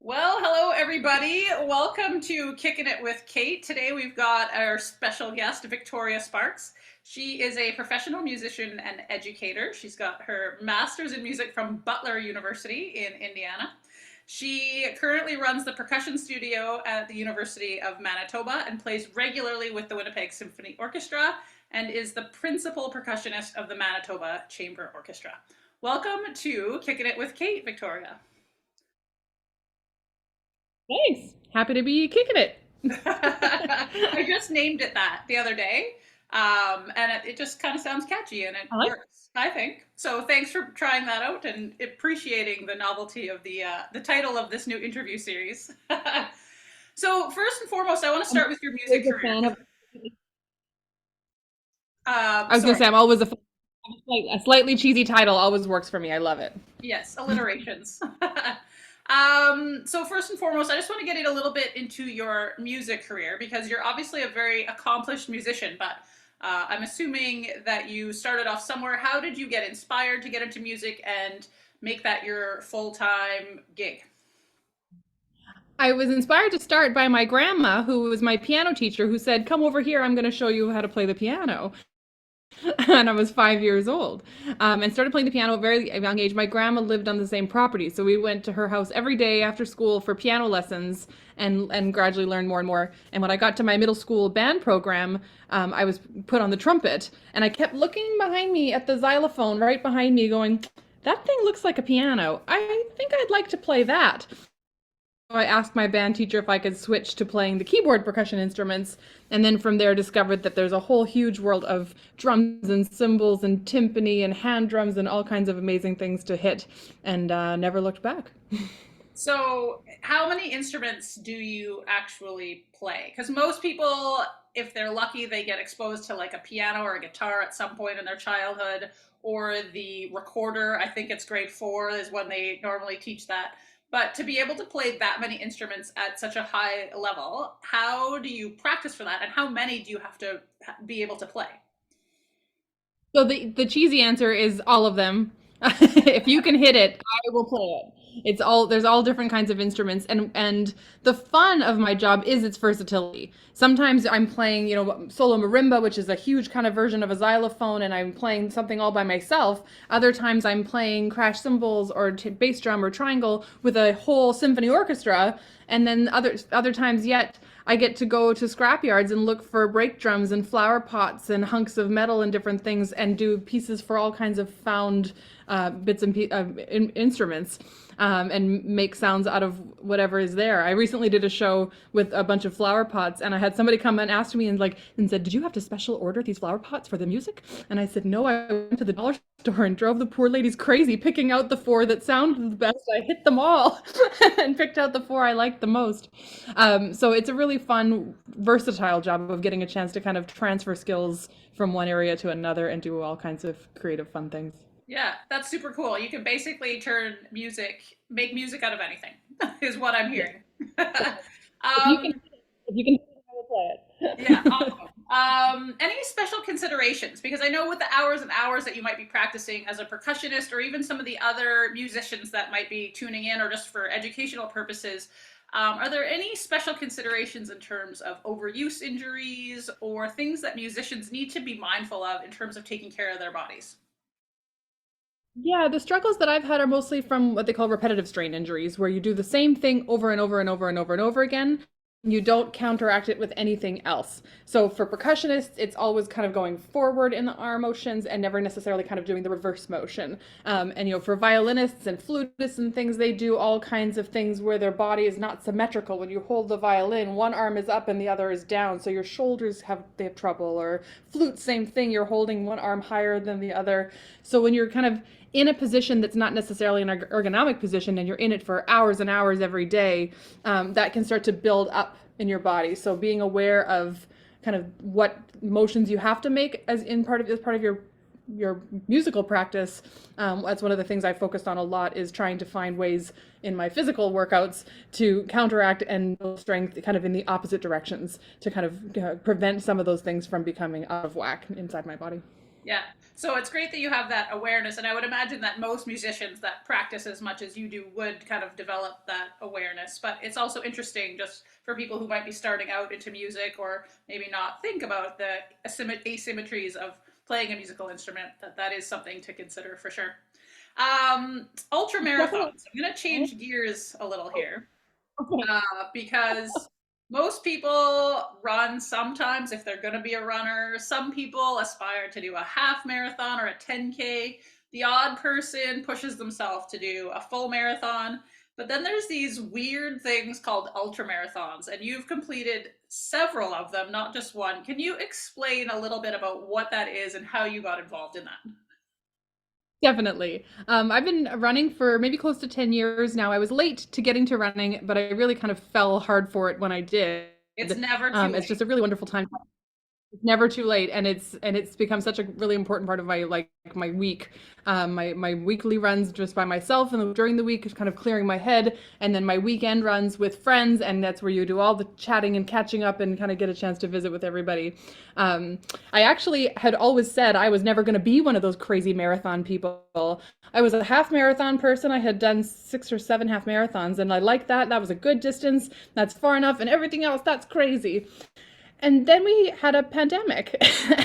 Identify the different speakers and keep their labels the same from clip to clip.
Speaker 1: Well, hello everybody. Welcome to Kickin' It with Kate. Today we've got our special guest, Victoria Sparks. She is a professional musician and educator. She's got her master's in music from Butler University in Indiana. She currently runs the percussion studio at the University of Manitoba and plays regularly with the Winnipeg Symphony Orchestra and is the principal percussionist of the Manitoba Chamber Orchestra. Welcome to Kickin' It with Kate, Victoria.
Speaker 2: Thanks. Happy to be kicking it.
Speaker 1: I just named it that the other day, and it just kind of sounds catchy and it
Speaker 2: I like
Speaker 1: works, I think. So thanks for trying that out and appreciating the novelty of the title of this new interview series. So first and foremost, I want to
Speaker 2: I'm
Speaker 1: start with your music
Speaker 2: always a
Speaker 1: career.
Speaker 2: fan of. I was gonna
Speaker 1: Sorry,
Speaker 2: say I'm always a fan. A slightly cheesy title always works for me. I love it.
Speaker 1: yes, alliterations. So first and foremost, I just want to get in a little bit into your music career because you're obviously a very accomplished musician, but I'm assuming that you started off somewhere. How did you get inspired to get into music and make that your full-time gig?
Speaker 2: I was inspired to start by my grandma, who was my piano teacher, who said, "Come over here. I'm going to show you how to play the piano." And I was 5 years old, and started playing the piano at a very young age. My grandma lived on the same property, so we went to her house every day after school for piano lessons, and gradually learned more and more. And when I got to my middle school band program, I was put on the trumpet, and I kept looking behind me at the xylophone right behind me, going, "That thing looks like a piano. I think I'd like to play that." I asked my band teacher if I could switch to playing the keyboard percussion instruments, and then from there discovered that there's a whole huge world of drums and cymbals and timpani and hand drums and all kinds of amazing things to hit, and never looked back.
Speaker 1: So, how many instruments do you actually play? Because most people, if they're lucky, they get exposed to like a piano or a guitar at some point in their childhood, or the recorder. I think it's grade 4 is when they normally teach that. But to be able to play that many instruments at such a high level, how do you practice for that? And how many do you have to be able to play?
Speaker 2: So the cheesy answer is all of them. If you can hit it, I will play it. It's all there's all different kinds of instruments, and the fun of my job is its versatility. Sometimes I'm playing, solo marimba, which is a huge kind of version of a xylophone, and I'm playing something all by myself. Other times I'm playing crash cymbals or bass drum or triangle with a whole symphony orchestra, and then other times yet I get to go to scrapyards and look for brake drums and flower pots and hunks of metal and different things and do pieces for all kinds of found bits and instruments, and make sounds out of whatever is there. I recently did a show with a bunch of flower pots, and I had somebody come and ask me and said, "Did you have to special order these flower pots for the music?" And I said, "No, I went to the dollar store and drove the poor ladies crazy picking out the four that sounded the best. I hit them all and picked out the four I liked the most." So it's a really fun, versatile job of getting a chance to kind of transfer skills from one area to another and do all kinds of creative, fun things.
Speaker 1: Yeah, that's super cool. You can basically make music out of anything, is what I'm
Speaker 2: Yeah.
Speaker 1: hearing.
Speaker 2: If you can,
Speaker 1: um,
Speaker 2: if you can, I will play
Speaker 1: yeah,
Speaker 2: it.
Speaker 1: awesome. Any special considerations? Because I know with the hours and hours that you might be practicing as a percussionist, or even some of the other musicians that might be tuning in, or just for educational purposes, are there any special considerations in terms of overuse injuries or things that musicians need to be mindful of in terms of taking care of their bodies?
Speaker 2: Yeah, the struggles that I've had are mostly from what they call repetitive strain injuries, where you do the same thing over and over and over and over and over again. You don't counteract it with anything else. So for percussionists, it's always kind of going forward in the arm motions and never necessarily kind of doing the reverse motion. And for violinists and flutists and things, they do all kinds of things where their body is not symmetrical. When you hold the violin, one arm is up and the other is down, so your shoulders have trouble. Or flute, same thing. You're holding one arm higher than the other. So when you're kind of in a position that's not necessarily an ergonomic position and you're in it for hours and hours every day, that can start to build up in your body. So being aware of kind of what motions you have to make as part of your musical practice. That's one of the things I focused on a lot, is trying to find ways in my physical workouts to counteract and build strength kind of in the opposite directions to kind of prevent some of those things from becoming out of whack inside my body.
Speaker 1: Yeah. So it's great that you have that awareness. And I would imagine that most musicians that practice as much as you do would kind of develop that awareness. But it's also interesting just for people who might be starting out into music or maybe not think about the asymmetries of playing a musical instrument, that that is something to consider for sure. Ultra
Speaker 2: Definitely.
Speaker 1: marathons. I'm going to change gears a little here
Speaker 2: Okay.
Speaker 1: because most people run sometimes if they're going to be a runner. Some people aspire to do a half marathon or a 10K. The odd person pushes themselves to do a full marathon. But then there's these weird things called ultra marathons, and you've completed several of them, not just one. Can you explain a little bit about what that is and how you got involved in that?
Speaker 2: Definitely. I've been running for maybe close to 10 years now. I was late to getting to running, but I really kind of fell hard for it when I did.
Speaker 1: It's never too
Speaker 2: It's
Speaker 1: late.
Speaker 2: just a really wonderful time. It's never too late, and it's become such a really important part of my my week, my weekly runs just by myself, and during the week is kind of clearing my head, and then my weekend runs with friends, and that's where you do all the chatting and catching up and kind of get a chance to visit with everybody. Um, I actually had always said I was never going to be one of those crazy marathon people. I was a half marathon person. I had done 6 or 7 half marathons, and I liked that. That was a good distance. That's far enough, and everything else that's crazy. And then we had a pandemic,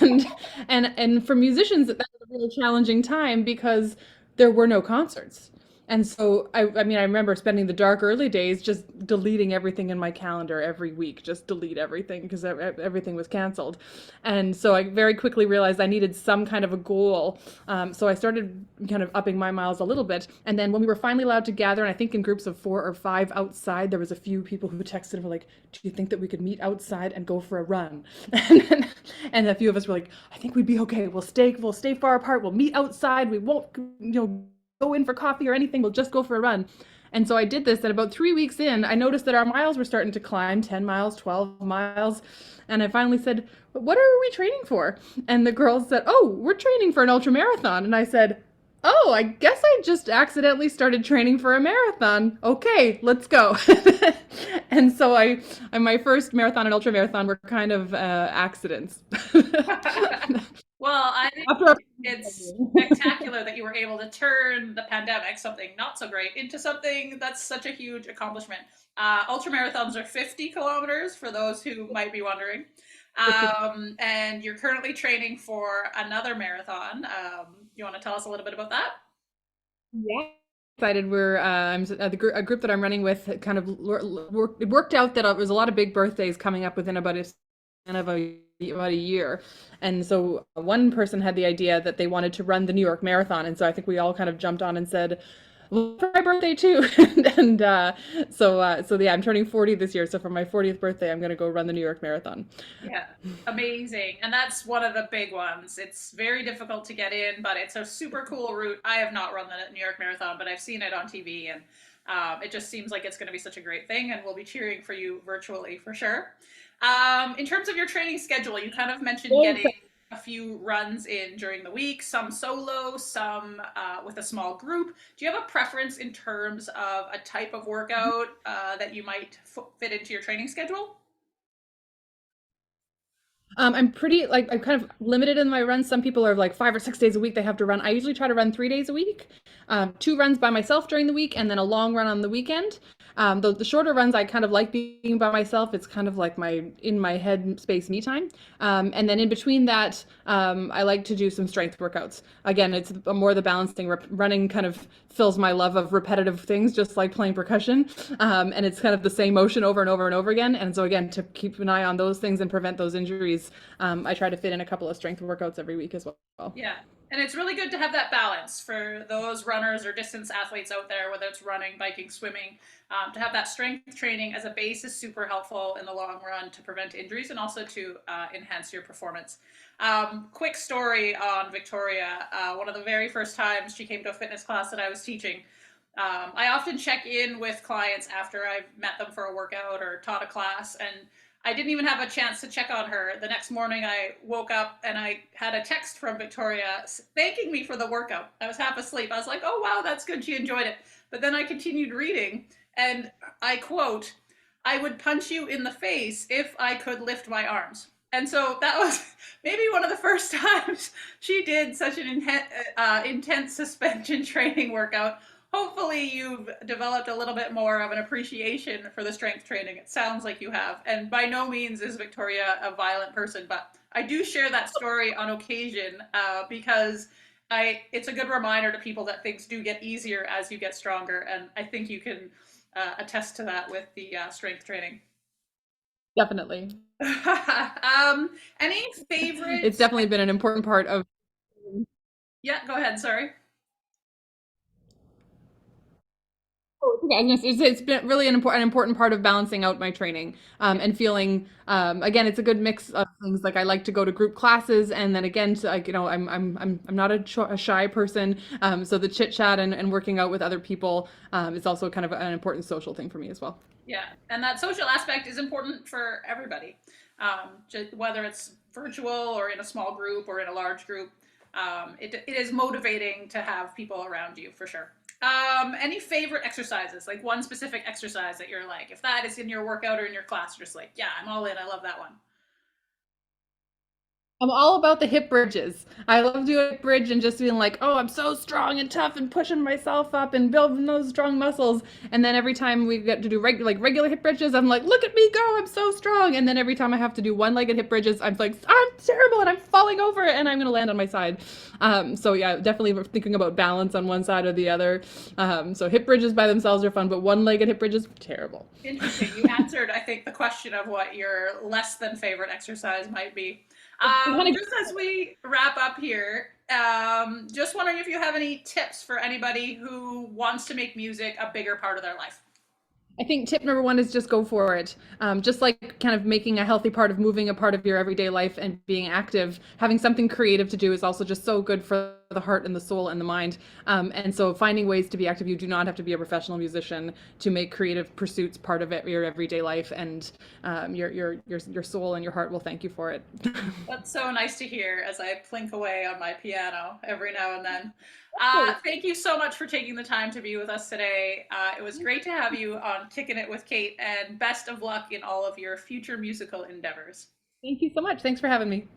Speaker 2: and and for musicians that was a really challenging time because there were no concerts. And so I mean I remember spending the dark early days just deleting everything in my calendar every week, just delete everything because everything was canceled. And so I very quickly realized I needed some kind of a goal. So I started kind of upping my miles a little bit. And then when we were finally allowed to gather, and I think in groups of 4 or 5 outside, there was a few people who texted and were like, "Do you think that we could meet outside and go for a run?" And a few of us were like, "I think we'd be okay. We'll stay far apart. We'll meet outside. We won't, go in for coffee or anything. We'll just go for a run." And so I did this, and about 3 weeks in, I noticed that our miles were starting to climb 10 miles, 12 miles. And I finally said, "What are we training for?" And the girls said, "Oh, we're training for an ultra marathon." And I said, "Oh, I guess I just accidentally started training for a marathon. Okay, let's go." And so my first marathon and ultra marathon were kind of accidents.
Speaker 1: Well, I think
Speaker 2: After
Speaker 1: it's spectacular that you were able to turn the pandemic, something not so great, into something that's such a huge accomplishment. Ultra marathons are 50 kilometers for those who might be wondering. And you're currently training for another marathon. You want to tell us a little bit about that?
Speaker 2: yeah, excited. We're a group that I'm running with kind of it worked out that it was a lot of big birthdays coming up within about a year. And so one person had the idea that they wanted to run the New York Marathon. And so I think we all kind of jumped on and said, "Well, for my birthday too." So yeah, I'm turning 40 this year. So for my 40th birthday, I'm going to go run the New York Marathon.
Speaker 1: Yeah, amazing. And that's one of the big ones. It's very difficult to get in, but it's a super cool route. I have not run the New York Marathon, but I've seen it on TV, and it just seems like it's going to be such a great thing, and we'll be cheering for you virtually for sure. In terms of your training schedule, you kind of mentioned getting a few runs in during the week, some solo, some with a small group. Do you have a preference in terms of a type of workout that you might fit into your training schedule?
Speaker 2: I'm pretty like I'm kind of limited in my runs. Some people are like 5 or 6 days a week they have to run. I usually try to run 3 days a week, 2 runs by myself during the week, and then a long run on the weekend. The shorter runs I kind of like being by myself. It's kind of like my in my head space me time. And then in between that, I like to do some strength workouts. Again, it's more the balancing. Running kind of fills my love of repetitive things, just like playing percussion. And it's kind of the same motion over and over and over again. And so again, to keep an eye on those things and prevent those injuries, I try to fit in a couple of strength workouts every week as well.
Speaker 1: Yeah. And it's really good to have that balance for those runners or distance athletes out there, whether it's running, biking, swimming, to have that strength training as a base is super helpful in the long run to prevent injuries and also to enhance your performance. Quick story on Victoria. One of the very first times she came to a fitness class that I was teaching, I often check in with clients after I've met them for a workout or taught a class, and I didn't even have a chance to check on her. The next morning, I woke up and I had a text from Victoria thanking me for the workout. I was half asleep. I was like, oh, wow, that's good. She enjoyed it. But then I continued reading, and I quote, "I would punch you in the face if I could lift my arms." And so that was maybe one of the first times she did such an intense suspension training workout. Hopefully, you've developed a little bit more of an appreciation for the strength training. It sounds like you have. And by no means is Victoria a violent person, but I do share that story on occasion because it's a good reminder to people that things do get easier as you get stronger. And I think you can attest to that with the strength training.
Speaker 2: Definitely.
Speaker 1: Any
Speaker 2: It's
Speaker 1: favorites?
Speaker 2: definitely been an important part of.
Speaker 1: Yeah, go ahead. Sorry.
Speaker 2: Oh, okay, I was gonna say, it's been really an important part of balancing out my training, and feeling, again, it's a good mix of things. Like I like to go to group classes, and then again, to, like, I'm not a shy person, so the chit chat and working out with other people, is also kind of an important social thing for me as well.
Speaker 1: Yeah, and that social aspect is important for everybody, whether it's virtual or in a small group or in a large group. It is motivating to have people around you for sure. Any favorite exercises, like one specific exercise that you're like, if that is in your workout or in your class, you're just like, yeah, I'm all in. I love that one.
Speaker 2: I'm all about the hip bridges. I love doing a hip bridge and just being like, oh, I'm so strong and tough and pushing myself up and building those strong muscles. And then every time we get to do regular hip bridges, I'm like, look at me go, I'm so strong. And then every time I have to do one-legged hip bridges, I'm like, I'm terrible and I'm falling over and I'm gonna land on my side. So yeah, definitely thinking about balance on one side or the other. So hip bridges by themselves are fun, but one-legged hip bridges, terrible.
Speaker 1: Interesting. You answered, I think, the question of what your less than favorite exercise might be. Just as we wrap up here, just wondering if you have any tips for anybody who wants to make music a bigger part of their life.
Speaker 2: I think tip number one is just go for it. Just like kind of making a healthy part of moving a part of your everyday life and being active, having something creative to do is also just so good for the heart and the soul and the mind. And so finding ways to be active, you do not have to be a professional musician to make creative pursuits part of it, your everyday life, and your soul and your heart will thank you for it.
Speaker 1: That's so nice to hear as I plink away on my piano every now and then. Thank you so much for taking the time to be with us today. It was great to have you on Kicking It with Kate, and best of luck in all of your future musical endeavors.
Speaker 2: Thank you so much. Thanks for having me.